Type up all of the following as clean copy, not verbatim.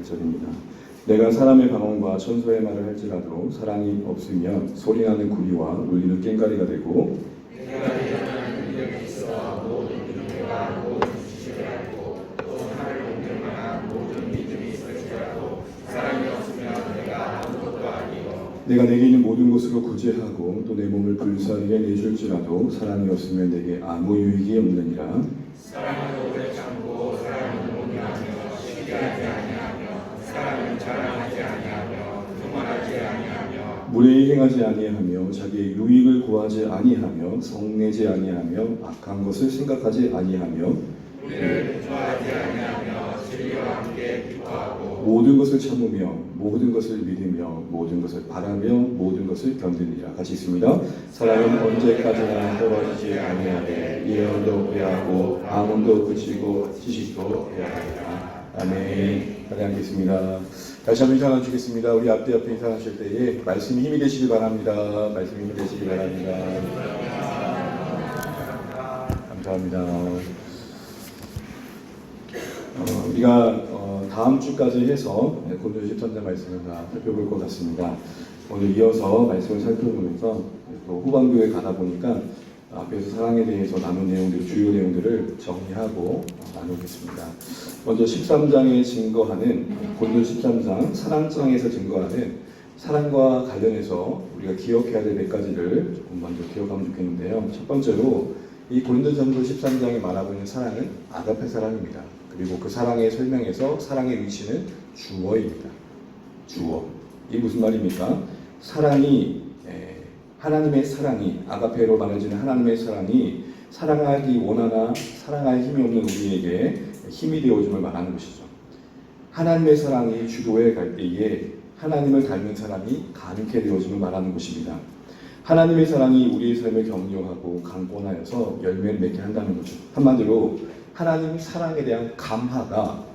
8절입니다. 내가 사람의 방언과 천사의 말을 할지라도 사랑이 없으면 소리나는 구리와 울리는 꽹과리가 되고 내가 내게 있는 모든 것으로 구제하고 또 내 몸을 불사르게 내줄지라도 사랑이 없으면 내게 아무 유익이 없느니라. 사랑은 오래 참고 사랑은 온유하며 시기하지 아니하며 사랑은 자랑하지 아니하며 교만하지 아니하며 무례히 행하지 아니하며 자기의 유익을 구하지 아니하며 성내지 아니하며 악한 것을 생각하지 아니하며 우리를 좋아하지 아니하며 진리와 함께 기뻐하고 모든 것을 참으며 모든 것을 믿으며 모든 것을 바라며 모든 것을 견디니라. 같이 있습니다. 사랑은 언제까지나 떨어지지 아니하되 예언도 배하고 방언도 그치고 지식도 배하리라. 아멘. 다시 앉겠습니다. 다시 한번 인사 나누시겠습니다. 우리 앞에 인사하실 때에 말씀이 힘이 되시기 바랍니다. 말씀이 힘이 되시기 바랍니다. 감사합니다. 우리가 다음 주까지 해서 고린도 13장 말씀을 다 살펴볼 것 같습니다. 오늘 이어서 말씀을 살펴보면서 또 후반부에 가다 보니까 앞에서 사랑에 대해서 나눈 내용들, 주요 내용들을 정리하고 나누겠습니다. 먼저 13장에 증거하는 고린도 13장 사랑장에서 증거하는 사랑과 관련해서 우리가 기억해야 될 몇 가지를 조금 먼저 기억하면 좋겠는데요. 첫 번째로 이 고린도전서 13장에 말하고 있는 사랑은 아가페 사랑입니다. 그리고 그 사랑의 설명에서 사랑의 위치는 주어입니다. 주어. 이게 무슨 말입니까? 사랑이 하나님의 사랑이 아가페로 말해지는 하나님의 사랑이 사랑하기 원하나 사랑할 힘이 없는 우리에게 힘이 되어줌을 말하는 것이죠. 하나님의 사랑이 주도해 갈 때에 하나님을 닮은 사람이 가능케 되어줌을 말하는 것입니다. 하나님의 사랑이 우리의 삶을 격려하고 강권하여서 열매를 맺게 한다는 거죠. 한마디로 하나님 사랑에 대한 감화가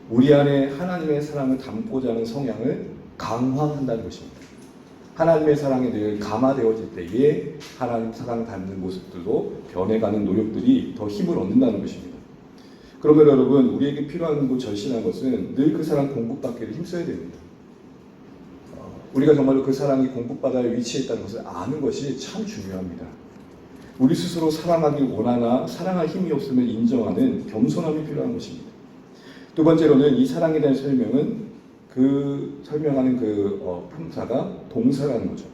우리 안에 하나님의 사랑을 담고자 하는 성향을 강화한다는 것입니다. 하나님의 사랑에 늘 감화되어질 때에 하나님 사랑을 닮는 모습들도 변해가는 노력들이 더 힘을 얻는다는 것입니다. 그러면 여러분, 우리에게 필요한 절실한 것은 늘 그 사랑 공급받기를 힘써야 됩니다. 우리가 정말로 그 사랑이 공급받아야 위치해 있다는 것을 아는 것이 참 중요합니다. 우리 스스로 사랑하기 원하나 사랑할 힘이 없음을 인정하는 겸손함이 필요한 것입니다. 두 번째로는 이 사랑에 대한 설명은 설명하는 품사가 동사라는 거죠.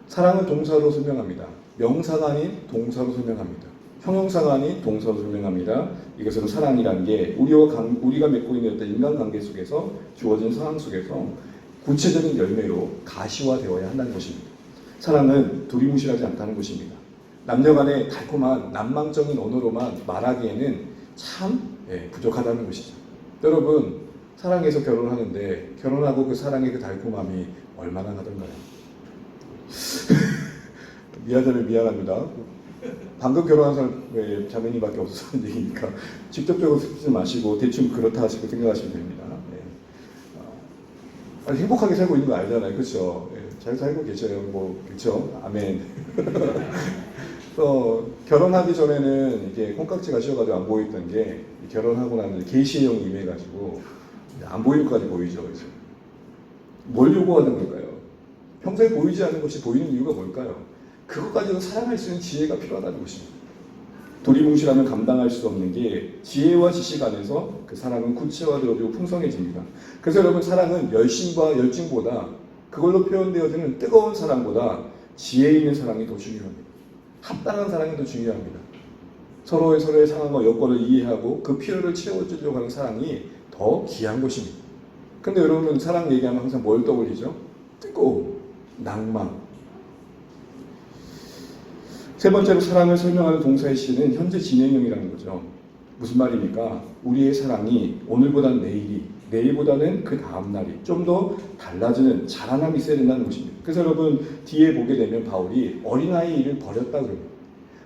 사랑은 동사로 설명합니다. 명사가 아닌 동사로 설명합니다. 형용사가 아닌 동사로 설명합니다. 이것은 사랑이라는 게 우리가 맺고 있는 어떤 인간관계 속에서 주어진 상황 속에서 구체적인 열매로 가시화되어야 한다는 것입니다. 사랑은 두리뭉실하지 않다는 것입니다. 남녀간의 달콤한 낭만적인 언어로만 말하기에는 참 부족하다는 것이죠. 여러분, 사랑해서 결혼하는데 결혼하고 그 사랑의 그 달콤함이 얼마나 나던가요? 미안합니다. 방금 결혼한 사람 자매님밖에 없어서 얘기니까 직접적으로 쓰지 마시고 대충 그렇다 하시고 생각하시면 됩니다. 행복하게 살고 있는 거 알잖아요. 그렇죠? 잘 살고 계셔요. 그렇죠? 아멘. 결혼하기 전에는 이게 콩깍지가 씌어가지고 안 보였던 게 결혼하고 나면 계시형이 임해가지고 안 보일 것까지 보이죠. 그래서 뭘 요구하는 걸까요? 평소에 보이지 않는 것이 보이는 이유가 뭘까요? 그것까지도 사랑할 수 있는 지혜가 필요하다는 것입니다. 두리뭉실하면 감당할 수 없는 게 지혜와 지식 안에서 그 사랑은 구체화되어지고 풍성해집니다. 그래서 여러분, 사랑은 열심과 열정보다 그걸로 표현되어지는 뜨거운 사랑보다 지혜 있는 사랑이 더 중요합니다. 합당한 사랑이 더 중요합니다. 서로의 상황과 여건을 이해하고 그 필요를 채워주려고 하는 사랑이 더 귀한 것입니다. 근데 여러분, 사랑 얘기하면 항상 뭘 떠올리죠? 뜨거움, 낭만. 세 번째로 사랑을 설명하는 동사의 시는 현재 진행형이라는 거죠. 무슨 말입니까? 우리의 사랑이 오늘보다는 내일보다는 그 다음 날이 좀 더 달라지는 자라남이 있어야 된다는 것입니다. 그래서 여러분, 뒤에 보게 되면 바울이 어린아이 일을 버렸다 그럽니다.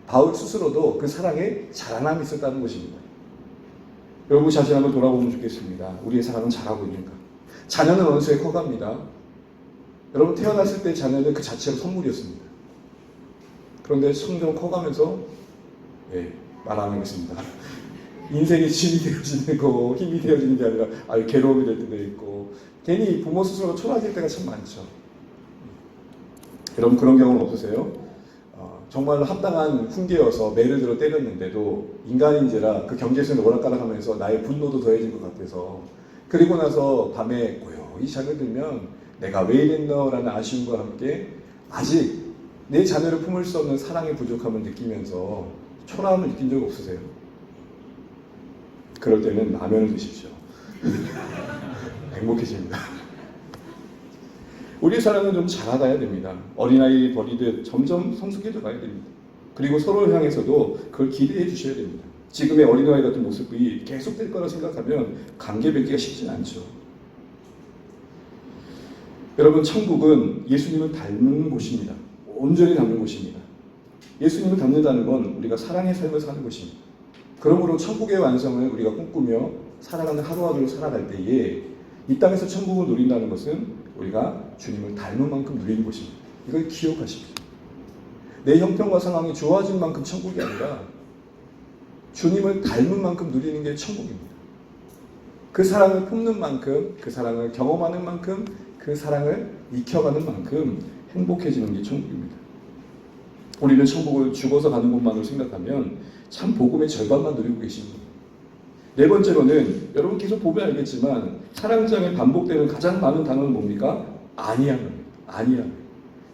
바울 스스로도 그 사랑에 자라남이 있었다는 것입니다. 여러분 자신 한번 돌아보면 좋겠습니다. 우리의 사랑은 자라고 있는가? 자녀는 어느 순간 커갑니다. 여러분, 태어났을 때 자녀는 그 자체로 선물이었습니다. 그런데 점점 커가면서 말 안 하겠습니다. 인생의 짐이 되어지는 거, 힘이 되어지는 게 아니라 괴로움이 될 때도 있고, 괜히 부모 스스로가 초라해질 때가 참 많죠. 여러분 그런 경우는 없으세요? 정말로 합당한 훈계여서 매를 들어 때렸는데도 인간인지라 그 경계선을 오락가락하면서 나의 분노도 더해진 것 같아서, 그리고 나서 밤에 고요히 잠을 들면 내가 왜 이랬노라는 아쉬움과 함께 아직 내 자녀를 품을 수 없는 사랑의 부족함을 느끼면서 초라함을 느낀 적 없으세요? 그럴 때는 라면을 드십시오. 행복해집니다. 우리의 사랑은 좀 자라가야 됩니다. 어린아이 버리듯 점점 성숙해져 가야 됩니다. 그리고 서로를 향해서도 그걸 기대해 주셔야 됩니다. 지금의 어린아이 같은 모습이 계속될 거라 생각하면 관계 맺기가 쉽진 않죠. 여러분, 천국은 예수님을 닮는 곳입니다. 온전히 닮는 곳입니다. 예수님을 닮는다는 건 우리가 사랑의 삶을 사는 것입니다. 그러므로 천국의 완성을 우리가 꿈꾸며 살아가는 하루하루를 살아갈 때에 이 땅에서 천국을 누린다는 것은 우리가 주님을 닮은 만큼 누리는 것입니다. 이걸 기억하십시오. 내 형편과 상황이 좋아진 만큼 천국이 아니라 주님을 닮은 만큼 누리는 게 천국입니다. 그 사랑을 품는 만큼, 그 사랑을 경험하는 만큼, 그 사랑을 익혀가는 만큼 행복해지는 게 천국입니다. 우리는 천국을 죽어서 가는 것만으로 생각하면 참 복음의 절반만 누리고 계십니다. 네 번째로는 여러분 계속 보면 알겠지만 사랑장에 반복되는 가장 많은 단어는 뭡니까? 아니함입니다. 아니함.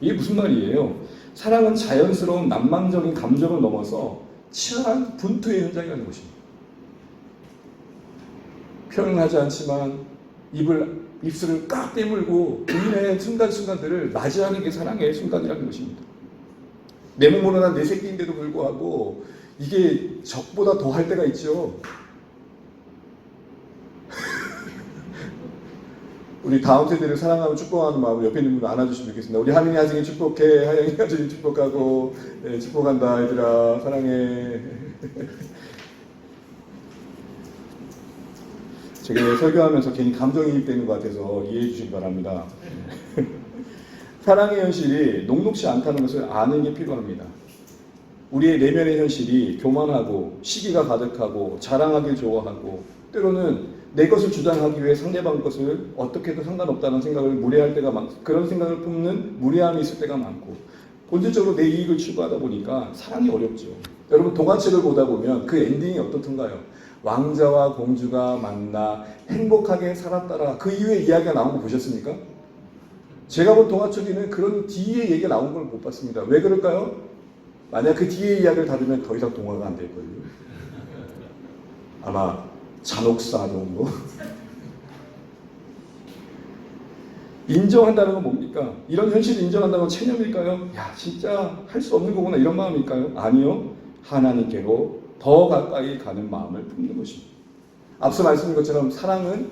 이게 무슨 말이에요? 사랑은 자연스러운 낭만적인 감정을 넘어서 치열한 분투의 현장이라는 것입니다. 표현은 하지 않지만 입술을 깍 깨물고 우리의 순간순간들을 맞이하는 게 사랑의 순간이라는 것입니다. 내 몸으로 난 내 새끼인데도 불구하고 이게 적보다 더 할 때가 있죠. 우리 다음 세대를 사랑하고 축복하는 마음으로 옆에 있는 분을 안아주시면 좋겠습니다. 우리 하민이 하진이 축복해, 하영이 하진이 축복하고, 네, 축복한다 얘들아 사랑해. 제가 설교하면서 괜히 감정이입되는 것 같아서 이해해 주시기 바랍니다. 사랑의 현실이 녹록지 않다는 것을 아는 게 필요합니다. 우리의 내면의 현실이 교만하고 시기가 가득하고 자랑하길 좋아하고 때로는 내 것을 주장하기 위해 상대방 것을 어떻게 해도 상관없다는 생각을 무례할 때가 많고 그런 생각을 품는 무례함이 있을 때가 많고 본질적으로 내 이익을 추구하다 보니까 사랑이 어렵죠. 여러분 동화책을 보다 보면 그 엔딩이 어떻던가요? 왕자와 공주가 만나 행복하게 살았더라. 그 이후에 이야기가 나온 거 보셨습니까? 제가 본 동화책에는 그런 뒤에 얘기가 나온 걸 못 봤습니다. 왜 그럴까요? 만약 그 뒤에 이야기를 다 들으면 더 이상 동화가 안 될걸요. 아마 잔혹사 정도? 인정한다는 건 뭡니까? 이런 현실을 인정한다는 건 체념일까요? 야 진짜 할 수 없는 거구나 이런 마음일까요? 아니요. 하나님께로 더 가까이 가는 마음을 품는 것입니다. 앞서 말씀드린 것처럼 사랑은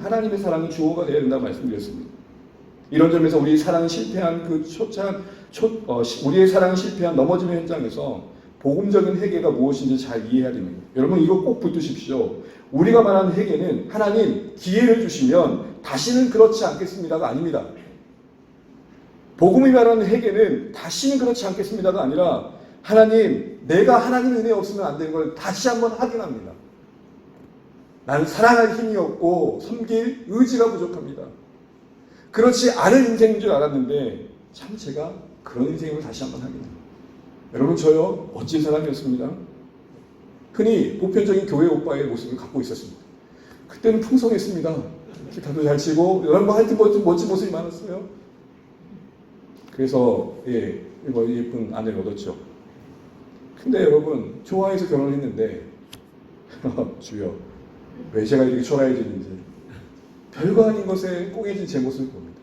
하나님의 사랑이 주어가 되어야 된다고 말씀드렸습니다. 이런 점에서 우리의 사랑이 실패한 우리의 사랑이 실패한 넘어지는 현장에서 복음적인 회개가 무엇인지 잘 이해해야 됩니다. 여러분 이거 꼭 붙드십시오. 우리가 말하는 회개는 하나님 기회를 주시면 다시는 그렇지 않겠습니다가 아닙니다. 복음이 말하는 회개는 다시는 그렇지 않겠습니다가 아니라 하나님 내가 하나님 은혜 없으면 안 되는 걸 다시 한번 확인합니다. 나는 사랑할 힘이 없고 섬길 의지가 부족합니다. 그렇지 않은 인생인 줄 알았는데 참 제가 그런 인생을 다시 한번 확인합니다. 여러분 저요 멋진 사람이었습니다. 흔히 보편적인 교회 오빠의 모습을 갖고 있었습니다. 그때는 풍성했습니다. 기타도 잘 치고 여러분 하여튼 멋진 모습이 많았어요. 그래서 예쁜 아내를 얻었죠. 근데 여러분 좋아해서 결혼을 했는데 주여 왜 제가 이렇게 초라해지는지 별거 아닌 것에 꽁해진 제 모습을 봅니다.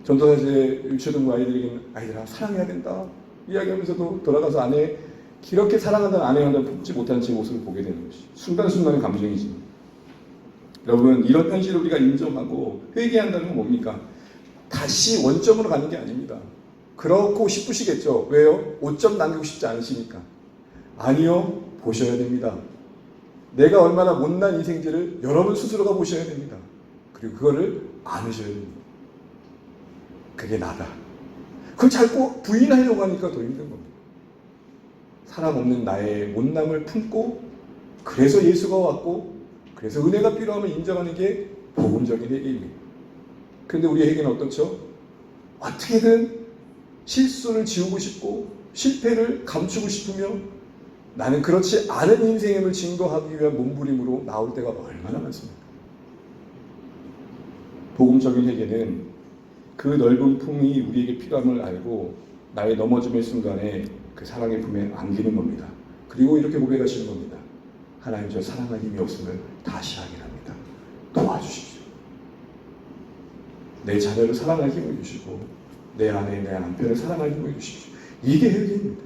전도사제 유치원부 아이들에게는 아이들아 사랑해야 된다 이야기하면서도 돌아가서 아내 그렇게 사랑한다는 아내한테 품지 못한 제 모습을 보게 되는 것이 순간순간의 감정이지. 여러분 이런 현실을 우리가 인정하고 회개한다는 건 뭡니까? 다시 원점으로 가는 게 아닙니다. 그렇고 싶으시겠죠. 왜요? 5점 남기고 싶지 않으시니까. 아니요. 보셔야 됩니다. 내가 얼마나 못난 인생들을 여러분 스스로가 보셔야 됩니다. 그리고 그거를 안으셔야 됩니다. 그게 나다. 그걸 자꾸 부인하려고 하니까 더 힘든 겁니다. 사랑 없는 나의 못남을 품고, 그래서 예수가 왔고, 그래서 은혜가 필요함을 인정하는 게 복음적인 회개입니다. 그런데 우리의 회개는 어떻죠? 어떻게든 실수를 지우고 싶고 실패를 감추고 싶으며 나는 그렇지 않은 인생임을 증거하기 위한 몸부림으로 나올 때가 얼마나 많습니까? 복음적인 회개는 그 넓은 품이 우리에게 필요함을 알고 나의 넘어짐의 순간에 그 사랑의 품에 안기는 겁니다. 그리고 이렇게 고백하시는 겁니다. 하나님, 저 사랑할 힘이 없음을 다시 하긴 합니다. 도와주십시오. 내 자녀를 사랑할 힘을 주시고 내 아내, 내 남편을 사랑할 힘을 주십시오. 이게 회개입니다.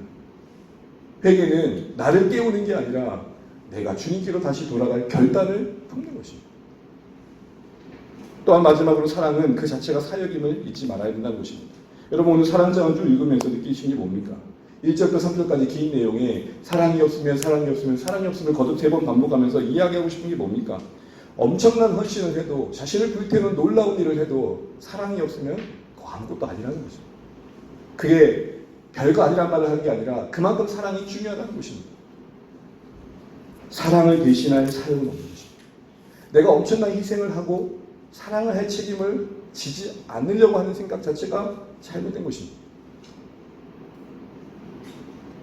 회개는 나를 깨우는 게 아니라 내가 주님께로 다시 돌아갈 결단을 품는 것입니다. 또한 마지막으로 사랑은 그 자체가 사역임을 잊지 말아야 된다는 것입니다. 여러분, 오늘 사랑장을 쭉 읽으면서 느끼신 게 뭡니까? 1절부터 3절까지 긴 내용에 사랑이 없으면 사랑이 없으면 사랑이 없으면 거듭 3번 반복하면서 이야기하고 싶은 게 뭡니까? 엄청난 헌신을 해도, 자신을 불태우는 놀라운 일을 해도 사랑이 없으면 그거 아무것도 아니라는 거죠. 그게 별거 아니란 말을 하는 게 아니라 그만큼 사랑이 중요하다는 것입니다. 사랑을 대신할 사역은 없는 것입니다. 내가 엄청난 희생을 하고 사랑을 할 책임을 지지 않으려고 하는 생각 자체가 잘못된 것입니다.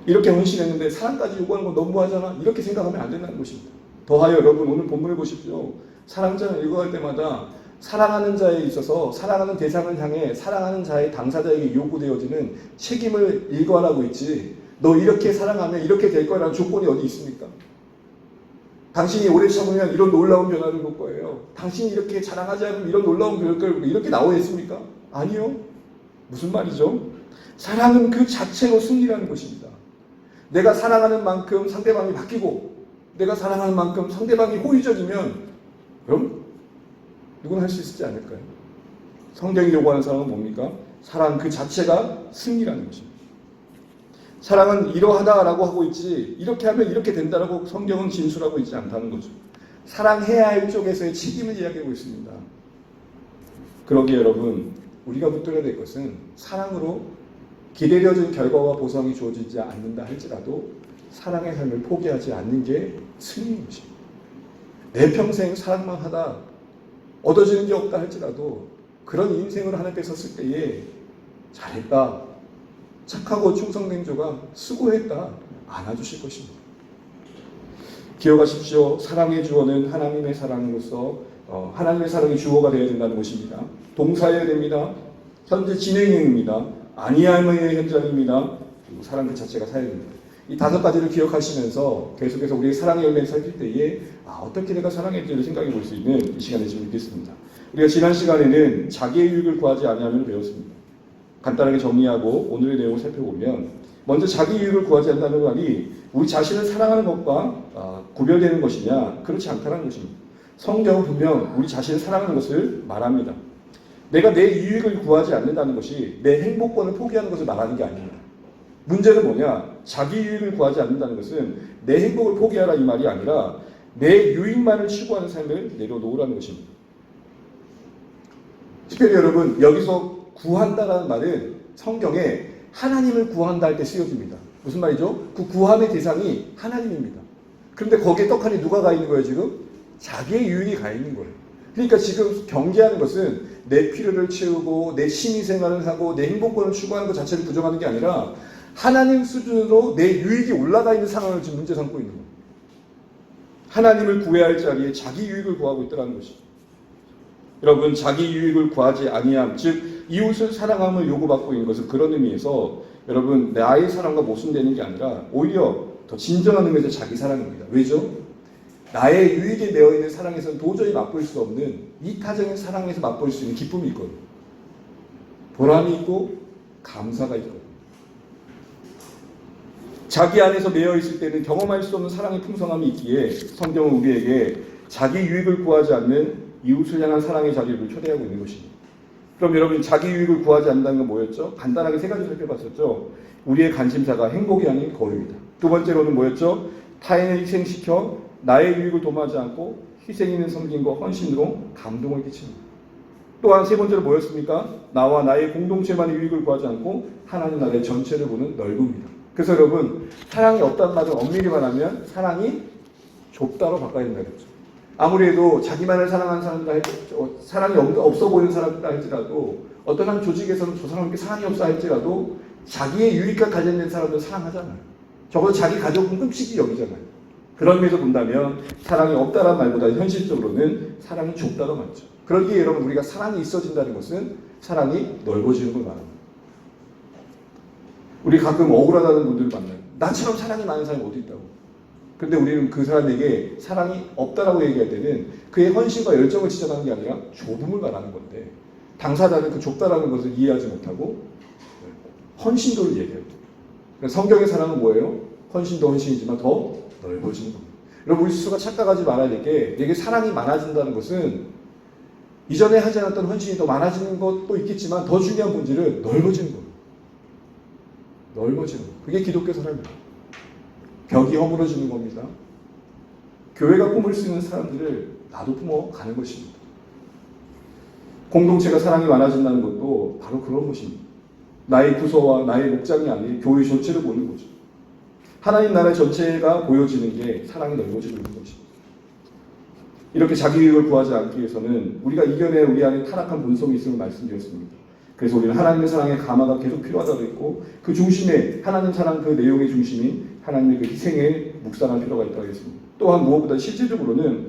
이렇게 헌신했는데 사랑까지 요구하는 건 너무하잖아, 이렇게 생각하면 안 된다는 것입니다. 더하여 여러분, 오늘 본문을 보십시오. 사랑장을 읽어갈 때마다 사랑하는 자에 있어서 사랑하는 대상을 향해 사랑하는 자의 당사자에게 요구되어지는 책임을 일관하고 있지, 너 이렇게 사랑하면 이렇게 될 거라는 조건이 어디 있습니까? 당신이 오래 참으면 이런 놀라운 변화를 볼 거예요. 당신이 이렇게 자랑하지 않으면 이런 놀라운 변화를 이렇게 나와 있습니까? 아니요. 무슨 말이죠? 사랑은 그 자체로 승리라는 것입니다. 내가 사랑하는 만큼 상대방이 바뀌고 내가 사랑하는 만큼 상대방이 호의적이면 그럼 누구나 할 수 있지 않을까요? 성경이 요구하는 사랑은 뭡니까? 사랑 그 자체가 승리라는 것입니다. 사랑은 이러하다라고 하고 있지 이렇게 하면 이렇게 된다라고 성경은 진술하고 있지 않다는 거죠. 사랑해야 할 쪽에서의 책임을 이야기하고 있습니다. 그러기에 여러분, 우리가 붙들어야 될 것은 사랑으로 기다려진 결과와 보상이 주어지지 않는다 할지라도 사랑의 삶을 포기하지 않는 게 승리인 것입니다. 내 평생 사랑만 하다 얻어지는 게 없다 할지라도 그런 인생을 하나님께서 쓸 때에 잘했다, 착하고 충성된 조가 수고했다 안아주실 것입니다. 기억하십시오. 사랑의 주어는 하나님의 사랑으로서 하나님의 사랑이 주어가 되어야 된다는 것입니다. 동사여야 됩니다. 현재 진행형입니다. 아니함의 현장입니다. 그리고 사랑 그 자체가 사역입니다. 이 5가지를 기억하시면서 계속해서 우리의 사랑의 열매를 살필 때에 어떻게 내가 사랑했지를 생각해 볼 수 있는 이 시간을 지금 있겠습니다. 우리가 지난 시간에는 자기의 유익을 구하지 아니하면 배웠습니다. 간단하게 정리하고 오늘의 내용을 살펴보면, 먼저 자기 유익을 구하지 않는다는 말이 우리 자신을 사랑하는 것과 구별되는 것이냐? 그렇지 않다는 것입니다. 성경은 분명 우리 자신을 사랑하는 것을 말합니다. 내가 내 유익을 구하지 않는다는 것이 내 행복권을 포기하는 것을 말하는 게 아닙니다. 문제는 뭐냐? 자기 유익을 구하지 않는다는 것은 내 행복을 포기하라 이 말이 아니라 내 유익만을 추구하는 삶을 내려놓으라는 것입니다. 특별히 여러분, 여기서 구한다라는 말은 성경에 하나님을 구한다 할 때 쓰여집니다. 무슨 말이죠? 그 구함의 대상이 하나님입니다. 그런데 거기에 떡하니 누가 가 있는 거예요 지금? 자기의 유익이 가 있는 거예요. 그러니까 지금 경계하는 것은 내 필요를 채우고 내 취미생활을 하고 내 행복권을 추구하는 것 자체를 부정하는 게 아니라 하나님 수준으로 내 유익이 올라가 있는 상황을 지금 문제 삼고 있는 거예요. 하나님을 구해야 할 자리에 자기 유익을 구하고 있다는 것이죠. 여러분, 자기 유익을 구하지 아니함, 즉 이웃을 사랑함을 요구받고 있는 것은 그런 의미에서 여러분, 나의 사랑과 모순되는 게 아니라 오히려 더 진정한 의미에서 자기 사랑입니다. 왜죠? 나의 유익에 매어있는 사랑에서는 도저히 맛볼 수 없는 이타적인 사랑에서 맛볼 수 있는 기쁨이 있거든요. 보람이 있고 감사가 있거든요. 자기 안에서 매어있을 때는 경험할 수 없는 사랑의 풍성함이 있기에 성경은 우리에게 자기 유익을 구하지 않는 이웃을 향한 사랑의 자리를 초대하고 있는 것입니다. 그럼 여러분, 자기 유익을 구하지 않는다는 건 뭐였죠? 간단하게 3가지 살펴봤었죠. 우리의 관심사가 행복이 아닌 거유이다. 두 번째로는 뭐였죠? 타인을 희생시켜 나의 유익을 도모하지 않고 희생 있는 섬김과 헌신으로 감동을 끼칩니다. 또한 3번째로 뭐였습니까? 나와 나의 공동체만의 유익을 구하지 않고 하나님 나라의 전체를 보는 넓음입니다. 그래서 여러분, 사랑이 없다는 말을 엄밀히 말하면 사랑이 좁다로 바꿔야 된다 그랬죠. 아무리 해도 자기만을 사랑하는 사람이다 사랑이 없어 보이는 사람이다 할지라도 어떤 한 조직에서는 저 사람에게 사랑이 없어 할지라도 자기의 유익과 관련된 사람들 사랑하잖아요. 적어도 자기 가족은 끔찍이 여기잖아요. 그런 의미에서 본다면 사랑이 없다란 말보다 현실적으로는 사랑이 좁다로 맞죠. 그러기에 여러분, 우리가 사랑이 있어진다는 것은 사랑이 넓어지는 걸 말합니다. 우리 가끔 억울하다는 분들을 만나요. 나처럼 사랑이 많은 사람이 어디 있다고. 근데 우리는 그 사람에게 사랑이 없다라고 얘기할 때는 그의 헌신과 열정을 지적하는 게 아니라 좁음을 말하는 건데, 당사자는 그 좁다라는 것을 이해하지 못하고 헌신도를 얘기해요. 성경의 사랑은 뭐예요? 헌신도 헌신이지만 더 넓어지는 겁니다. 여러분, 우리 스스로가 착각하지 말아야 될 게, 내게 사랑이 많아진다는 것은 이전에 하지 않았던 헌신이 더 많아지는 것도 있겠지만 더 중요한 본질은 넓어지는 겁니다. 넓어지는 것. 그게 기독교 사랑입니다. 벽이 허물어지는 겁니다. 교회가 품을 수 있는 사람들을 나도 품어가는 것입니다. 공동체가 사랑이 많아진다는 것도 바로 그런 것입니다. 나의 부서와 나의 목장이 아닌 교회 전체를 보는 거죠. 하나님 나라 전체가 보여지는 게 사랑이 넓어지고 있는 것입니다. 이렇게 자기 유익을 구하지 않기 위해서는 우리가 이겨낼 우리 안에 타락한 본성이 있음을 말씀드렸습니다. 그래서 우리는 하나님의 사랑의 감화가 계속 필요하다고 했고, 그 중심에 하나님 사랑 그 내용의 중심인 하나님의 그 희생에 묵상할 필요가 있다고 했습니다. 또한 무엇보다 실질적으로는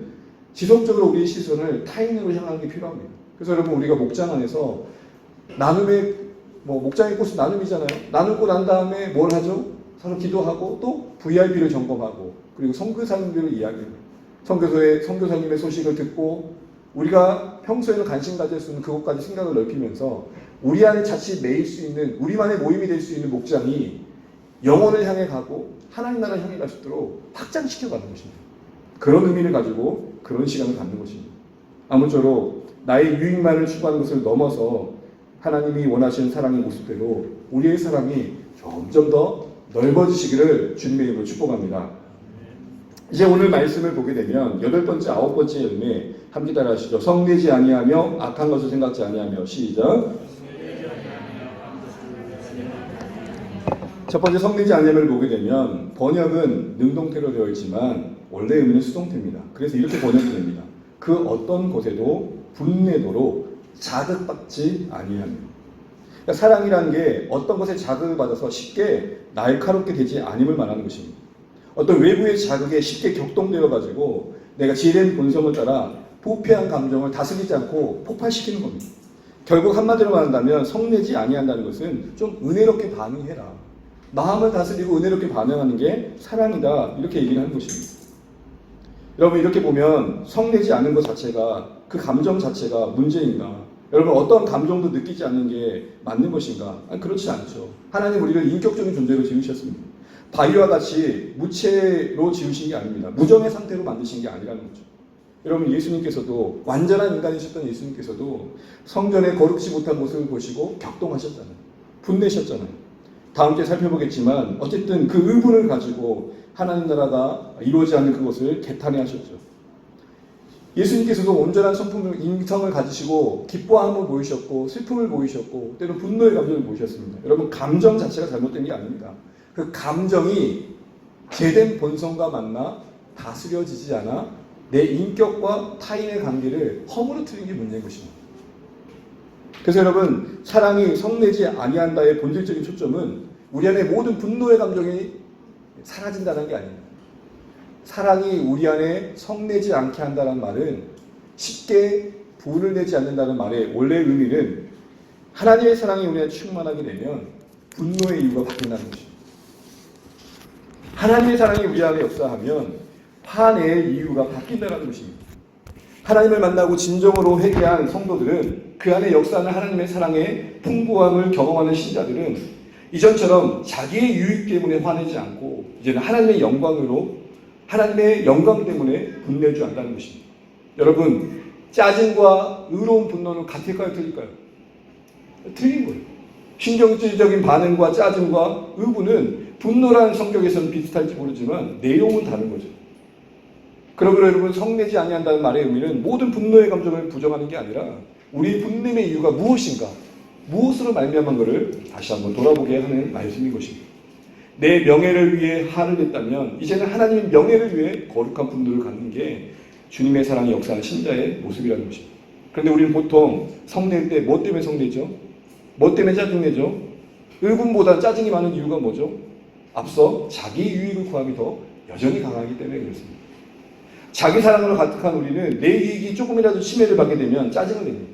지속적으로 우리의 시선을 타인으로 향하는 게 필요합니다. 그래서 여러분, 우리가 목장 안에서 나눔의 목장의 꽃은 나눔이잖아요. 나누고 난 다음에 뭘 하죠? 서로 기도하고 또 VIP를 점검하고, 그리고 선교사님들을 이야기해요. 선교사님의 소식을 듣고 우리가 평소에는 관심 가질 수 있는 그것까지 생각을 넓히면서 우리 안에 자칫 매일 수 있는, 우리만의 모임이 될 수 있는 목장이 영혼을 향해 가고 하나님 나라를 향해 갈 수 있도록 확장시켜가는 것입니다. 그런 의미를 가지고 그런 시간을 갖는 것입니다. 아무쪼록 나의 유익만을 추구하는 것을 넘어서 하나님이 원하시는 사랑의 모습대로 우리의 사랑이 점점 더 넓어지시기를 주님의 이름으로 축복합니다. 이제 오늘 말씀을 보게 되면 8번째, 9번째 열매 함께 따라하시죠. 성내지 아니하며 악한 것을 생각지 아니하며. 시작. 첫 번째 성내지 아니하며를 보게 되면 번역은 능동태로 되어 있지만 원래 의미는 수동태입니다. 그래서 이렇게 번역이 됩니다. 그 어떤 것에도 분내도로 자극받지 아니하며. 그러니까 사랑이라는 게 어떤 것에 자극을 받아서 쉽게 날카롭게 되지 않음을 말하는 것입니다. 어떤 외부의 자극에 쉽게 격동되어 가지고 내가 지혜된 본성을 따라 부패한 감정을 다스리지 않고 폭발시키는 겁니다. 결국 한마디로 말한다면 성내지 아니한다는 것은 좀 은혜롭게 반응해라. 마음을 다스리고 은혜롭게 반응하는 게 사랑이다. 이렇게 얘기를 하는 것입니다. 여러분, 이렇게 보면 성내지 않은 것 자체가, 그 감정 자체가 문제인가? 여러분, 어떤 감정도 느끼지 않는 게 맞는 것인가? 아니, 그렇지 않죠. 하나님 우리를 인격적인 존재로 지으셨습니다. 바위와 같이 무체로 지으신 게 아닙니다. 무정의 상태로 만드신 게 아니라는 거죠. 여러분, 예수님께서도, 완전한 인간이셨던 예수님께서도 성전에 거룩지 못한 모습을 보시고 격동하셨잖아요. 분내셨잖아요. 다음 주에 살펴보겠지만 어쨌든 그 의분을 가지고 하나님 나라가 이루어지지 않는 그것을 개탄해하셨죠. 예수님께서도 온전한 인성을 가지시고 기뻐함을 보이셨고 슬픔을 보이셨고 때로 분노의 감정을 보이셨습니다. 여러분, 감정 자체가 잘못된 게 아닙니다. 그 감정이 제된 본성과 만나 다스려지지 않아 내 인격과 타인의 관계를 허물어뜨리는 게 문제인 것입니다. 그래서 여러분, 사랑이 성내지 아니한다의 본질적인 초점은 우리 안에 모든 분노의 감정이 사라진다는 게 아닙니다. 사랑이 우리 안에 성내지 않게 한다는 말은 쉽게 분을 내지 않는다는 말의 원래 의미는 하나님의 사랑이 우리 안에 충만하게 되면 분노의 이유가 바뀐다는 것입니다. 하나님의 사랑이 우리 안에 역사하면 화내의 이유가 바뀐다는 것입니다. 하나님을 만나고 진정으로 회개한 성도들은, 그 안에 역사하는 하나님의 사랑의 풍부함을 경험하는 신자들은 이전처럼 자기의 유익 때문에 화내지 않고 이제는 하나님의 영광으로, 하나님의 영광 때문에 분내줄 줄 안다는 것입니다. 여러분, 짜증과 의로운 분노는 같을까요, 틀릴까요? 틀린 거예요. 신경질적인 반응과 짜증과 의분은 분노라는 성격에서는 비슷할지 모르지만 내용은 다른 거죠. 그러므로 여러분, 성내지 아니한다는 말의 의미는 모든 분노의 감정을 부정하는 게 아니라 우리 분냄의 이유가 무엇인가, 무엇으로 말미암은 것을 다시 한번 돌아보게 하는 말씀인 것입니다. 내 명예를 위해 화를 냈다면 이제는 하나님의 명예를 위해 거룩한 분노를 갖는 게 주님의 사랑이 역사하는 신자의 모습이라는 것입니다. 그런데 우리는 보통 성낼 때 뭐 때문에 성내죠? 뭐 때문에 짜증내죠? 의분보다 짜증이 많은 이유가 뭐죠? 앞서 자기 유익을 구함이 더 여전히 강하기 때문에 그렇습니다. 자기 사랑으로 가득한 우리는 내 이익이 조금이라도 침해를 받게 되면 짜증을 냅니다.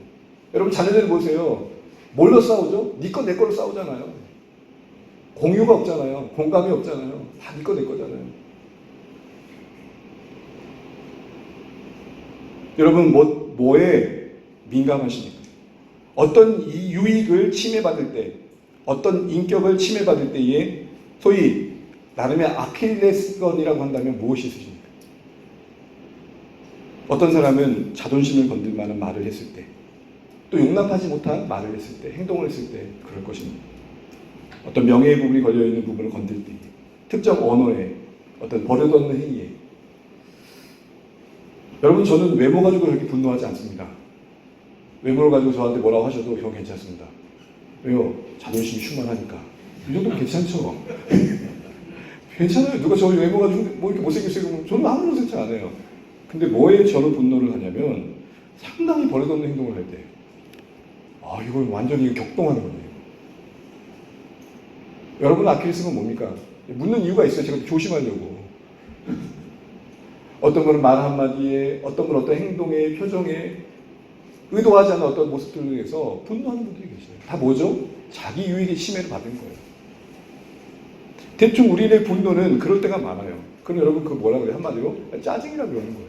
여러분 자녀들 보세요. 뭘로 싸우죠? 네 거 내 거로 싸우잖아요. 공유가 없잖아요. 공감이 없잖아요. 다 네 거 내 거잖아요. 여러분 뭐에 민감하십니까? 어떤 이 유익을 침해받을 때, 어떤 인격을 침해받을 때에 소위 나름의 아킬레스건이라고 한다면 무엇이 있으십니까? 어떤 사람은 자존심을 건들 만한 말을 했을 때, 또 용납하지 못한 말을 했을 때, 행동을 했을 때 그럴 것입니다. 어떤 명예의 부분이 걸려있는 부분을 건들 때, 특정 언어에, 어떤 버릇없는 행위에. 여러분 저는 외모 가지고 그렇게 분노하지 않습니다. 외모를 가지고 저한테 뭐라고 하셔도 형 괜찮습니다. 왜요? 자존심이 충만하니까. 이 정도면 괜찮죠? 괜찮아요. 누가 저 외모 가지고 뭐 이렇게 못생겼어요? 저는 아무런 생각 안 해요. 근데 뭐에 저는 분노를 하냐면 상당히 버릇없는 행동을 할 때, 아 이건 완전히 격동하는 거예요. 여러분 아킬레스건 뭡니까? 묻는 이유가 있어요. 제가 조심하려고. 어떤 분은 말 한마디에, 어떤 분은 어떤 행동에, 표정에 의도하지 않은 어떤 모습들을 위해서 분노하는 분들이 계세요. 다 뭐죠? 자기 유익의 침해를 받은 거예요. 대충 우리의 분노는 그럴 때가 많아요. 그럼 여러분 그 뭐라 그래요? 한마디로 짜증이라고 그러는 거예요.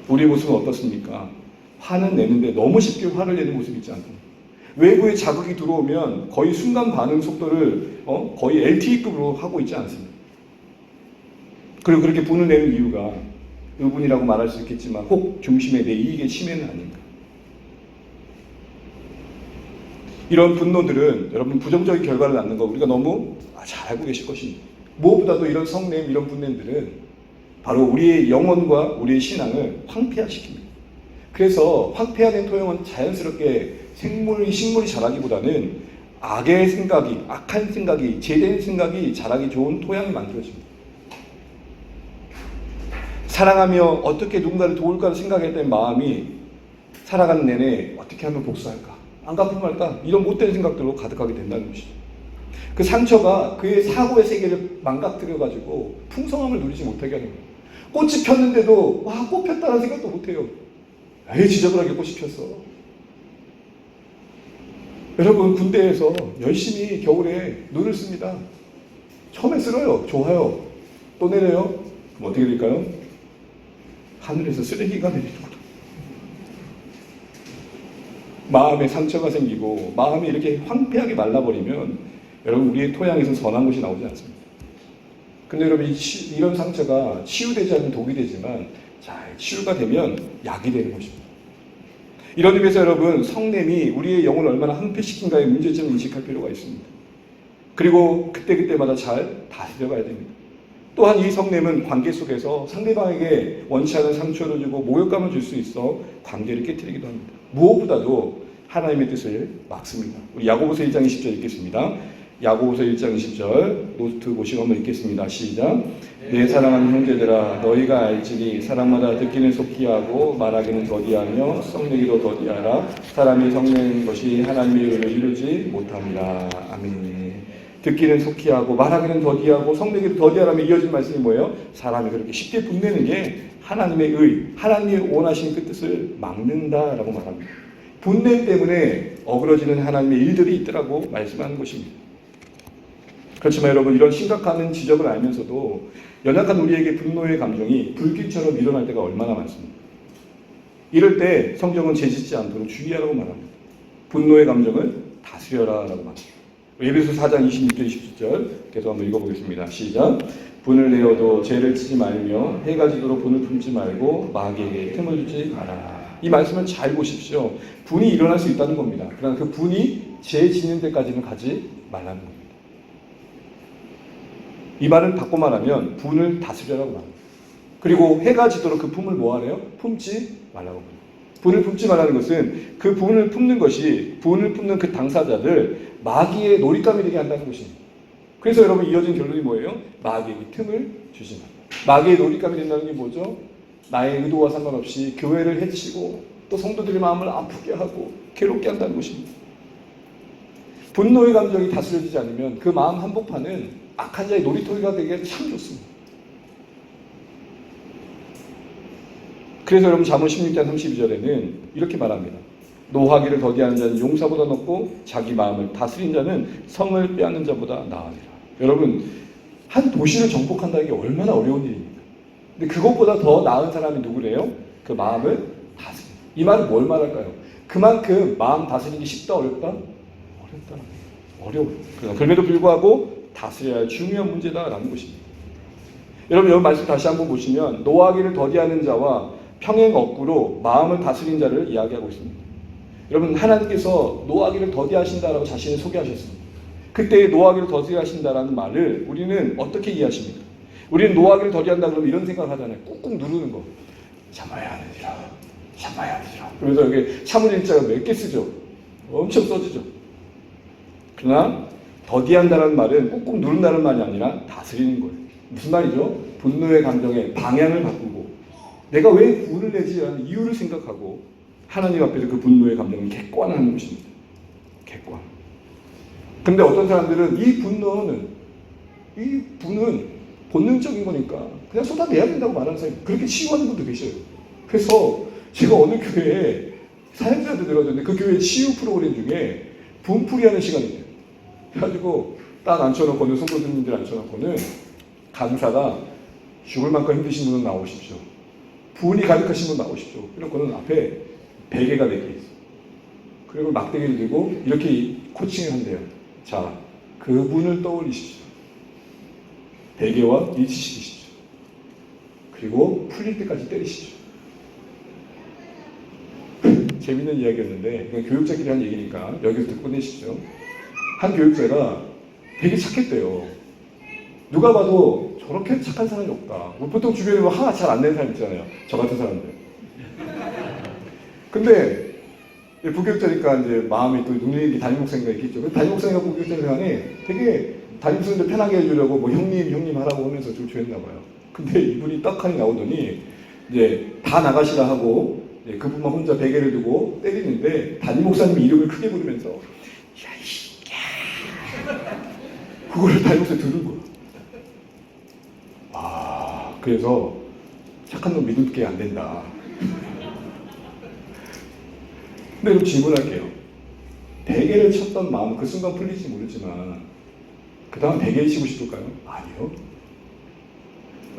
우리의 모습은 어떻습니까? 화는 내는데 너무 쉽게 화를 내는 모습이 있지 않습니까? 외부의 자극이 들어오면 거의 순간 반응 속도를 거의 LTE급으로 하고 있지 않습니까? 그리고 그렇게 분을 내는 이유가 의분이라고 말할 수 있겠지만 혹 중심의 내 이익의 침해는 아닌가. 이런 분노들은 여러분 부정적인 결과를 낳는 거 우리가 너무 잘 알고 계실 것입니다. 무엇보다도 이런 성냄, 이런 분냄들은 바로 우리의 영혼과 우리의 신앙을 황폐화시킵니다. 그래서 황폐화된 토양은 자연스럽게 식물이 자라기보다는 악의 생각이, 악한 생각이, 제된 생각이 자라기 좋은 토양이 만들어집니다. 사랑하며 어떻게 누군가를 도울까 생각했던 마음이 살아가는 내내 어떻게 하면 복수할까, 안 갚으면 할까, 이런 못된 생각들로 가득하게 된다는 것이죠. 그 상처가 그의 사고의 세계를 망가뜨려가지고 풍성함을 누리지 못하게 하는 거예요. 꽃이 폈는데도 와, 꽃 폈다는 생각도 못해요. 에이, 지저분하게 꽃이 폈어. 여러분 군대에서 열심히 겨울에 눈을 씁니다. 처음에 쓸어요. 좋아요. 또 내려요. 그럼 어떻게 될까요? 하늘에서 쓰레기가 내리죠. 마음에 상처가 생기고 마음이 이렇게 황폐하게 말라버리면 여러분 우리의 토양에서 선한 것이 나오지 않습니다. 근데 여러분 이런 상처가 치유되지 않으면 독이 되지만 잘 치유가 되면 약이 되는 것입니다. 이런 의미에서 여러분 성냄이 우리의 영혼을 얼마나 황폐시킨가의 문제점을 인식할 필요가 있습니다. 그리고 그때그때마다 잘 다스려가야 됩니다. 또한 이 성냄은 관계 속에서 상대방에게 원치 않은 상처를 주고 모욕감을 줄 수 있어 관계를 깨뜨리기도 합니다. 무엇보다도 하나님의 뜻을 막습니다. 우리 야고보서 1장 20절 읽겠습니다. 야고보서 1장 20절 노트 보시고 한번 읽겠습니다. 시작. 내 사랑하는 형제들아 너희가 알지니 사람마다 듣기는 속히 하고 말하기는 더디하며 성내기도 더디하라. 사람이 성내는 것이 하나님의 의를 이루지 못합니다. 아멘. 듣기는 속히 하고 말하기는 더디하고 성내기도 더디하라면 이어진 말씀이 뭐예요? 사람이 그렇게 쉽게 분내는 게 하나님의 의, 하나님이 원하시는 그 뜻을 막는다라고 말합니다. 분냄 때문에 어그러지는 하나님의 일들이 있더라고 말씀하는 것입니다. 그렇지만 여러분 이런 심각한 지적을 알면서도 연약한 우리에게 분노의 감정이 불길처럼 일어날 때가 얼마나 많습니까? 이럴 때 성경은 죄짓지 않도록 주의하라고 말합니다. 분노의 감정을 다스려라라고 말합니다. 에베소 4장 26절 27절 계속 한번 읽어보겠습니다. 시작. 분을 내어도 죄를 치지 말며 해가 지도록 분을 품지 말고 마귀에게 틈을 주지 마라. 이 말씀을 잘 보십시오. 분이 일어날 수 있다는 겁니다. 그러나 그 분이 죄 지는 데까지는 가지 말라는 겁니다. 이 말을 바꿔 말하면 분을 다스려라고 말합니다. 그리고 해가 지도록 그 품을 뭐하래요? 품지 말라고 합니다. 분을 품지 말라는 것은 그 분을 품는 것이 분을 품는 그 당사자들 마귀의 놀잇감이 되게 한다는 것입니다. 그래서 여러분 이어진 결론이 뭐예요? 마귀에게 틈을 주지 마. 마귀의 놀잇감이 된다는 게 뭐죠? 나의 의도와 상관없이 교회를 해치고 또 성도들의 마음을 아프게 하고 괴롭게 한다는 것입니다. 분노의 감정이 다스려지지 않으면 그 마음 한복판은 악한 자의 놀이터가 되기에 참 좋습니다. 그래서 여러분 잠언 16장 32절에는 이렇게 말합니다. 노하기를 더디하는 자는 용사보다 높고 자기 마음을 다스린 자는 성을 빼앗는 자보다 나으리라. 여러분 한 도시를 정복한다는 게 얼마나 어려운 일입니까? 근데 그것보다 더 나은 사람이 누구래요? 그 마음을 다스린. 이 말은 뭘 말할까요? 그만큼 마음 다스리는 게 쉽다 어렵다? 어렵다. 어려워요. 그럼에도 불구하고 다스려야 할 중요한 문제다라는 것입니다. 여러분 말씀 다시 한번 보시면 노하기를 더디하는 자와 평행 어구로 마음을 다스린 자를 이야기하고 있습니다. 여러분 하나님께서 노하기를 더디하신다라고 자신을 소개하셨습니다. 그때 노하기를 더디하신다라는 말을 우리는 어떻게 이해하십니까? 우리는 노하기를 더디한다 그러면 이런 생각을 하잖아요. 꾹꾹 누르는 거. 참아야 하느니라. 참아야 하느니라. 그래서 여기 참을 일자가 몇 개 쓰죠. 엄청 써지죠. 그러나 더디한다는 말은 꾹꾹 누른다는 말이 아니라 다스리는 거예요. 무슨 말이죠? 분노의 감정의 방향을 바꾸고 내가 왜 분을 내지라는 이유를 생각하고 하나님 앞에서 그 분노의 감정을 객관화하는 것입니다. 객관. 근데 어떤 사람들은 이 분은 본능적인 거니까 그냥 쏟아내야 된다고 말하는 사람이 그렇게 치유하는 분도 계셔요. 그래서 제가 어느 교회에 사역자한테 들어갔는데 그 교회 치유 프로그램 중에 분풀이하는 시간이 있대요. 그래가지고 딱 앉혀놓고는 성도님들 앉혀놓고는 강사가 죽을 만큼 힘드신 분은 나오십시오. 분이 가득하신 분 나오십시오. 그래놓고는 앞에 베개가 4개 있어요. 그리고 막대기를 들고 이렇게 코칭을 한대요. 자, 그분을 떠올리십시오. 베개와 일치시키십시오. 그리고 풀릴 때까지 때리십시오. 재밌는 이야기였는데 이건 교육자끼리 한 얘기니까 여기서 듣고 내십시오. 한 교육자가 되게 착했대요. 누가 봐도 저렇게 착한 사람이 없다. 보통 주변에 뭐 화가 잘 안 내는 사람 있잖아요. 저 같은 사람들. 근데 부교육자니까 이제 마음이 또 눈이 게 담임 목사님가 있겠죠. 담임 목사님과 부교육자 생활에 되게 담임 목사님들 편하게 해주려고 뭐 형님 하라고 하면서 좀 조였나 봐요. 근데 이분이 떡하니 나오더니 이제 다 나가시라 하고 그분만 혼자 베개를 두고 때리는데 담임 목사님이 이름을 크게 부르면서 야이씨 그거를 담임 목사님 들은 거야. 아 그래서 착한 놈 믿을게 안 된다. 근데 좀 질문할게요. 베개를 쳤던 마음 그 순간 풀릴지 모르지만 그 다음 베개를 치고 싶을까요? 아니요.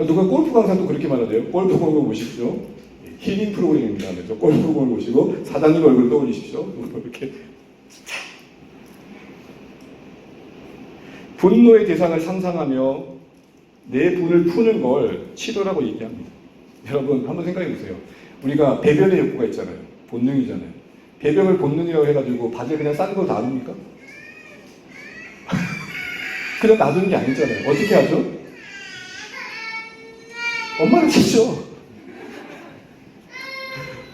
누가 골프 강사도 그렇게 말하대요. 골프공을 보십시오. 힐링 프로그램입니다. 그래서 골프공을 보시고 사장님 얼굴을 떠올리십시오. 이렇게 분노의 대상을 상상하며 내 분을 푸는 걸 치료라고 얘기합니다. 여러분 한번 생각해 보세요. 우리가 배변의 욕구가 있잖아요. 본능이잖아요. 배변을 본능이라고 해가지고 바지를 그냥 싼 걸 놔둡니까? 그냥 놔두는 게 아니잖아요. 어떻게 하죠? 엄마를 치죠.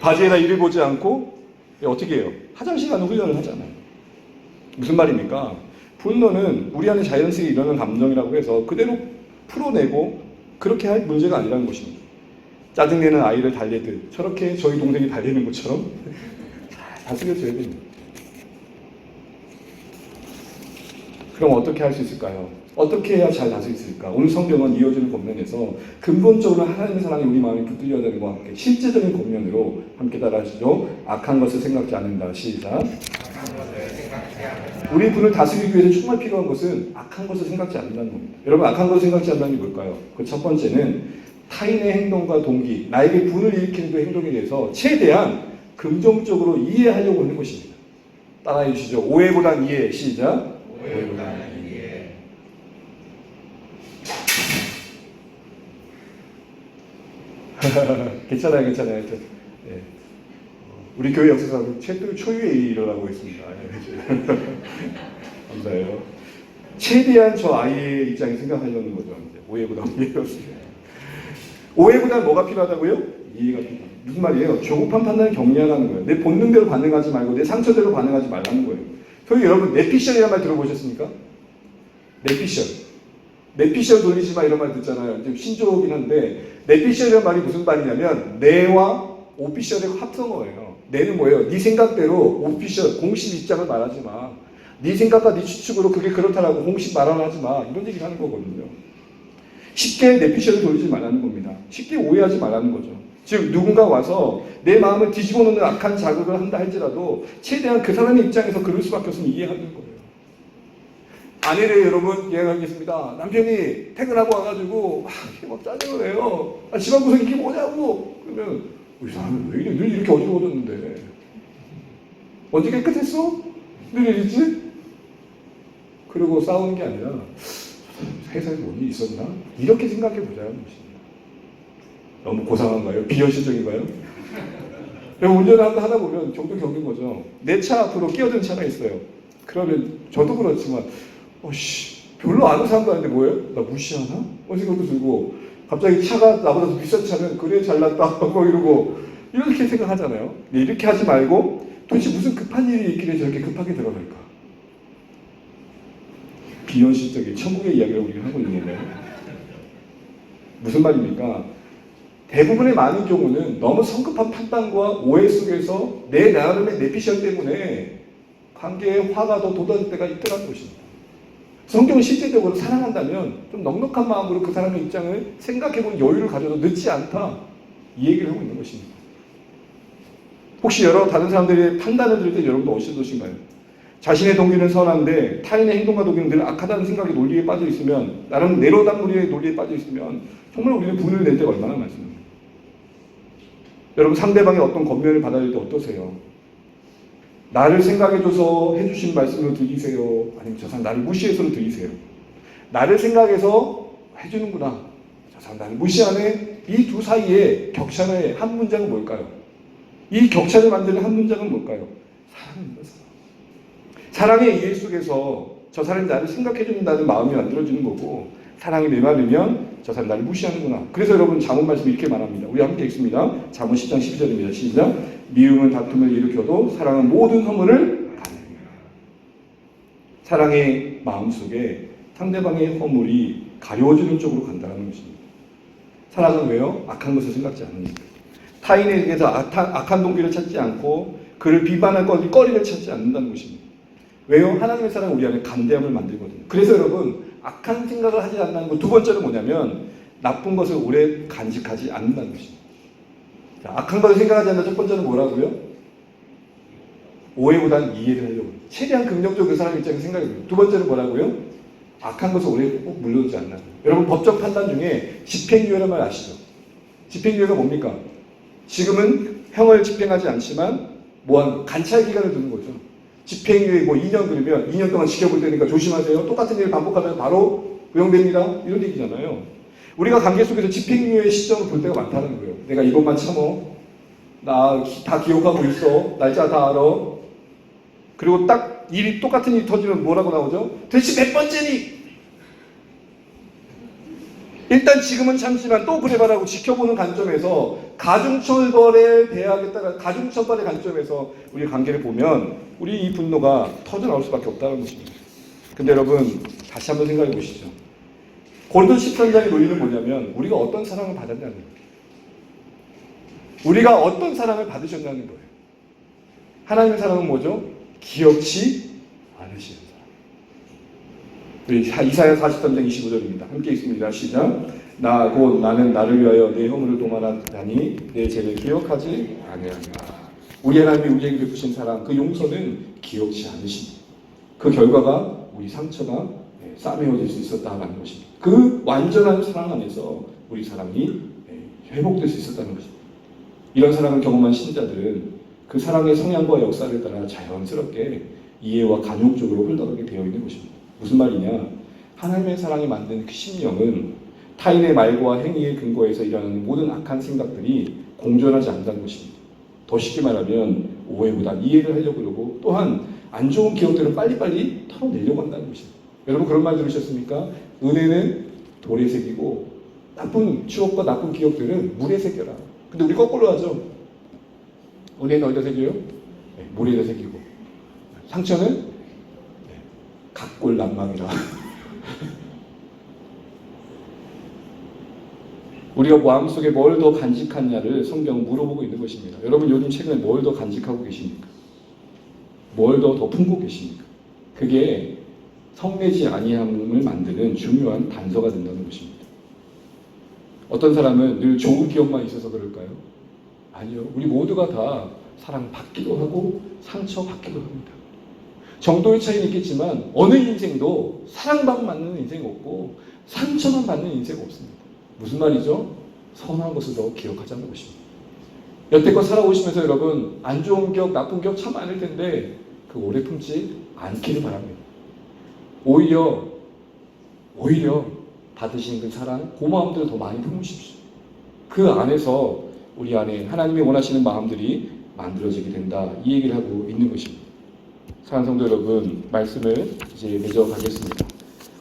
바지에다 이를 보지 않고 어떻게 해요? 화장실 가는 훈련을 하잖아요. 무슨 말입니까? 분노는 우리 안에 자연스레 일어나는 감정이라고 해서 그대로 풀어내고 그렇게 할 문제가 아니라는 것입니다. 짜증내는 아이를 달래듯 저렇게 저희 동생이 달래는 것처럼 다스려줘야 됩니다. 그럼 어떻게 할 수 있을까요? 어떻게 해야 잘 다스릴 수 있을까? 오늘 성경은 이어지는 권면에서 근본적으로 하나님의 사랑이 우리 마음에 붙들려야 되는 것과 함께 실제적인 권면으로 함께 따라하시죠. 악한 것을 생각지 않는다. 시작. 우리 분을 다스리기 위해서 정말 필요한 것은 악한 것을 생각지 않는다는 겁니다. 여러분 악한 것을 생각지 않는다는 게 뭘까요? 그 첫 번째는 타인의 행동과 동기, 나에게 분을 일으키는 그 행동에 대해서 최대한 긍정적으로 이해하려고 하는 것입니다. 따라해 주시죠. 오해보단 이해. 시작. 오해보단 이해. 괜찮아요. 네. 우리 교회 역사상 최대 초유의 일이라고 했습니다. 감사해요. 최대한 저 아이의 입장에 생각하려는 거죠. 오해보단 이해였습니다. 오해보단 뭐가 필요하다고요? 이해가 필요합니다. 무슨 말이에요? 조급한 판단을 격리하라는 거예요. 내 본능대로 반응하지 말고 내 상처대로 반응하지 말라는 거예요. 소위 여러분 내피셜이라는 말 들어보셨습니까? 내피셜. 내피셜 돌리지 마 이런 말 듣잖아요. 좀 신조어긴 한데 내피셜이라는 말이 무슨 말이냐면 내와 오피셜의 합성어예요. 내는 뭐예요? 네 생각대로 오피셜 공식 입장을 말하지 마. 네 생각과 네 추측으로 그게 그렇다라고 공식 말을 하지 마. 이런 얘기를 하는 거거든요. 쉽게 내피셜을 돌리지 말라는 겁니다. 쉽게 오해하지 말라는 거죠. 즉 누군가 와서 내 마음을 뒤집어 놓는 악한 자극을 한다 할지라도 최대한 그 사람의 입장에서 그럴 수밖에 없으면 이해하는 거예요. 아내를 여러분 이해하겠습니다. 남편이 퇴근하고 와가지고 막 짜증을 내요. 집안 구석이 이게 뭐냐고. 그러면 이 사람은 왜 이래? 늘 이렇게 어지러워졌는데 언제 깨끗했어? 늘 이랬지? 그리고 싸우는 게 아니라 세상에 뭔 일이 있었나? 이렇게 생각해 보자는 것입니다. 너무 고상한가요? 비현실적인가요? 운전을 하다 보면 종종 겪는 거죠. 내 차 앞으로 끼어든 차가 있어요. 그러면 저도 그렇지만 별로 아는 사람도 아닌데 뭐예요? 나 무시하나? 생각도 들고 갑자기 차가 나보다 더 비싼 차면 그래 잘났다 뭐 이러고 이렇게 생각하잖아요. 이렇게 하지 말고 도대체 무슨 급한 일이 있길래 저렇게 급하게 들어갈까? 비현실적인 천국의 이야기를 우리가 하고 있는 거예요. 무슨 말입니까? 대부분의 많은 경우는 너무 성급한 판단과 오해 속에서 내 나름의 내피셜 때문에 관계에 화가 더 돋아질 때가 있더라는 것입니다. 성경은 실제적으로 사랑한다면 좀 넉넉한 마음으로 그 사람의 입장을 생각해보는 여유를 가져도 늦지 않다. 이 얘기를 하고 있는 것입니다. 혹시 여러 다른 사람들의 판단을 들을 때 여러분도 어떠신가요? 자신의 동기는 선한데 타인의 행동과 동기는 늘 악하다는 생각의 논리에 빠져 있으면 나름 내로남불의 논리에 빠져 있으면 정말 우리는 분을 낼 때가 얼마나 많습니까? 여러분 상대방의 어떤 권면을 받아들일 때 어떠세요? 나를 생각해줘서 해주신 말씀으로 들리세요? 아니면 저 사람 나를 무시해서로 들리세요? 나를 생각해서 해주는구나. 저 사람 나를 무시하네. 이 두 사이에 격차의 한 문장은 뭘까요? 이 격차를 만드는 한 문장은 뭘까요? 사랑입니다. 사랑의 이해 속에서 저 사람이 나를 생각해준다는 마음이 만들어지는 거고 사랑이 메마르면 저 사람 나를 무시하는구나. 그래서 여러분 잠언 말씀 이렇게 말합니다. 우리 함께 읽습니다. 잠언 10장 12절입니다. 시작. 미움은 다툼을 일으켜도 사랑은 모든 허물을 가려냅니다. 사랑의 마음속에 상대방의 허물이 가려워지는 쪽으로 간다는 것입니다. 사랑은 왜요? 악한 것을 생각지 않으니까. 타인에게서 악한 동기를 찾지 않고 그를 비판할 거리를 찾지 않는다는 것입니다. 왜요? 하나님의 사랑은 우리 안에 간대함을 만들거든요. 그래서 여러분 악한 생각을 하지 않는다는 것 두 번째는 뭐냐면 나쁜 것을 오래 간직하지 않는다는 것입니다. 자, 악한 것을 생각하지 않는다 첫 번째는 뭐라고요? 오해보다는 이해를 하려고 해요. 최대한 긍정적으로 그 사람 입장에서 생각해요. 두 번째는 뭐라고요? 악한 것을 오래 꼭 물러두지 않는다. 여러분 법적 판단 중에 집행유예라는 말 아시죠? 집행유예가 뭡니까? 지금은 형을 집행하지 않지만 간찰 기간을 두는 거죠. 집행유예 2년 그러면 2년 동안 지켜볼 테니까 조심하세요. 똑같은 일을 반복하면 바로 구형됩니다. 이런 얘기잖아요. 우리가 관계 속에서 집행유예 시점을 볼 때가 많다는 거예요. 내가 이것만 참어. 나 다 기억하고 있어. 날짜 다 알아. 그리고 딱 똑같은 일이 터지면 뭐라고 나오죠? 대체 몇 번째니? 일단 지금은 참지만 또 그래봐라고 지켜보는 관점에서 가중처벌에 대하겠다는 가중처벌의 관점에서 우리 관계를 보면 우리 이 분노가 터져나올 수밖에 없다는 것입니다. 근데 여러분 다시 한번 생각해 보시죠. 고린도 13장의 논리는 뭐냐면 우리가 어떤 사랑을 받았냐는 거예요. 우리가 어떤 사랑을 받으셨냐는 거예요. 하나님의 사랑은 뭐죠? 기억치 않으시는 사랑. 우리 이사야 43장 25절입니다. 함께 읽습니다. 시작. 곧 나는 나를 위하여 내 허물을 도말하다니 내 죄를 기억하지 아니하리라. 우리 하나님이 우리에게 베푸신 사랑, 그 용서는 기억지 않으십니다. 그 결과가 우리 상처가 싸매어질 수 있었다는 것입니다. 그 완전한 사랑 안에서 우리 사랑이 회복될 수 있었다는 것입니다. 이런 사랑을 경험한 신자들은 그 사랑의 성향과 역사를 따라 자연스럽게 이해와 간용적으로 흘러가게 되어 있는 것입니다. 무슨 말이냐? 하나님의 사랑이 만든 그 심령은 타인의 말과 행위의 근거에서 일어나는 모든 악한 생각들이 공존하지 않는다는 것입니다. 더 쉽게 말하면 오해보다 이해를 하려고 그러고 또한 안 좋은 기억들을 빨리빨리 털어내려고 한다는 것입니다. 여러분 그런 말 들으셨습니까? 은혜는 돌에 새기고 나쁜 추억과 나쁜 기억들은 물에 새겨라. 근데 우리 거꾸로 하죠. 은혜는 어디다 새겨요? 물에다 새기고 상처는 각골난망이라. 우리가 마음속에 뭘 더 간직하냐를 성경은 물어보고 있는 것입니다. 여러분 요즘 최근에 뭘 더 간직하고 계십니까? 뭘 더 품고 계십니까? 그게 성내지 아니함을 만드는 중요한 단서가 된다는 것입니다. 어떤 사람은 늘 좋은 기억만 있어서 그럴까요? 아니요. 우리 모두가 다 사랑받기도 하고 상처받기도 합니다. 정도의 차이는 있겠지만 어느 인생도 사랑만 받는 인생이 없고 상처만 받는 인생이 없습니다. 무슨 말이죠? 선한 것을 더 기억하자는 것입니다. 여태껏 살아오시면서 여러분 안 좋은 기억, 나쁜 기억 참 많을 텐데 그 오래 품지 않기를 바랍니다. 오히려 받으신 그 사랑, 고마움들을 더 많이 품으십시오. 그 안에서 우리 안에 하나님이 원하시는 마음들이 만들어지게 된다. 이 얘기를 하고 있는 것입니다. 사랑하는 성도 여러분, 말씀을 이제 맺어 가겠습니다.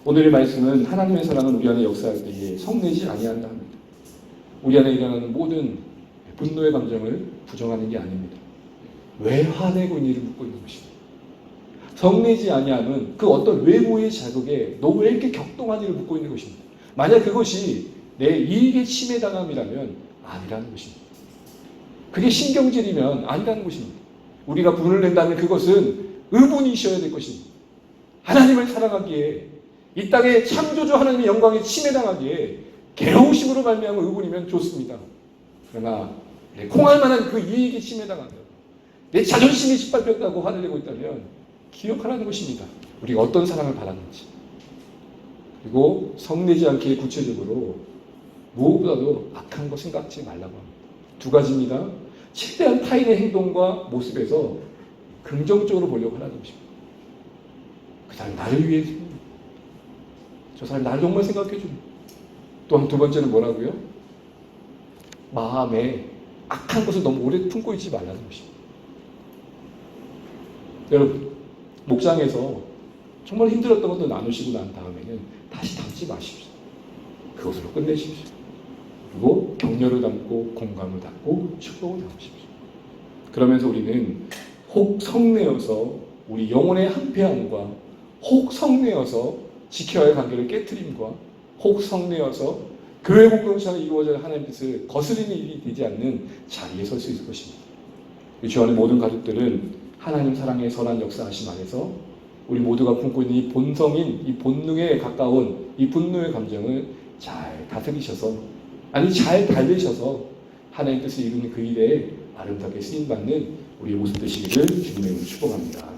오늘의 말씀은 하나님의 사랑은 우리 안에 역사할 때에 성내지 아니한다 합니다. 우리 안에 일어나는 모든 분노의 감정을 부정하는 게 아닙니다. 왜 화내고 있는지를 묻고 있는 것입니다. 성내지 아니함은 그 어떤 외부의 자극에 너 왜 이렇게 격동하는지를 묻고 있는 것입니다. 만약 그것이 내 이익에 침해당함이라면 아니라는 것입니다. 그게 신경질이면 아니라는 것입니다. 우리가 분을 낸다면 그것은 의분이셔야 될 것입니다. 하나님을 사랑하기에 이 땅에 창조주 하나님의 영광에 침해당하기에 괴로우심으로 말미암은 의분이면 좋습니다. 그러나 내 콩할 만한 그 이익에 침해당한다. 내 자존심이 짓밟혔다고 화를 내고 있다면 기억하라는 것입니다. 우리가 어떤 사랑을 받았는지. 그리고 성내지 않게 구체적으로 무엇보다도 악한 거 생각지 말라고 합니다. 두 가지입니다. 최대한 타인의 행동과 모습에서 긍정적으로 보려고 하라는 것입니다. 그 사람이 나를 위해 저 사람이 나를 정말 생각해줍니다. 또한 두 번째는 뭐라고요? 마음에 악한 것을 너무 오래 품고 있지 말라는 것입니다. 여러분, 목장에서 정말 힘들었던 것도 나누시고 난 다음에는 다시 담지 마십시오. 그것으로 끝내십시오. 그리고 격려를 담고 공감을 담고 축복을 담으십시오. 그러면서 우리는 혹 성내어서 우리 영혼의 한패함과 혹 성내어서 지켜야 할 관계를 깨트림과 혹 성내어서 교회 공동체가 이루어져야 하나님의 뜻을 거스르는 일이 되지 않는 자리에 설 수 있을 것입니다. 주 안의 모든 가족들은 하나님 사랑의 선한 역사하심 안에서 우리 모두가 품고 있는 이 본성인, 이 본능에 가까운 이 분노의 감정을 잘 다스리셔서, 아니 잘 달래셔서 하나님의 뜻을 이루는 그 일에 아름답게 쓰임받는 우리의 모습 되시기를 주님의 이름으로 축복합니다.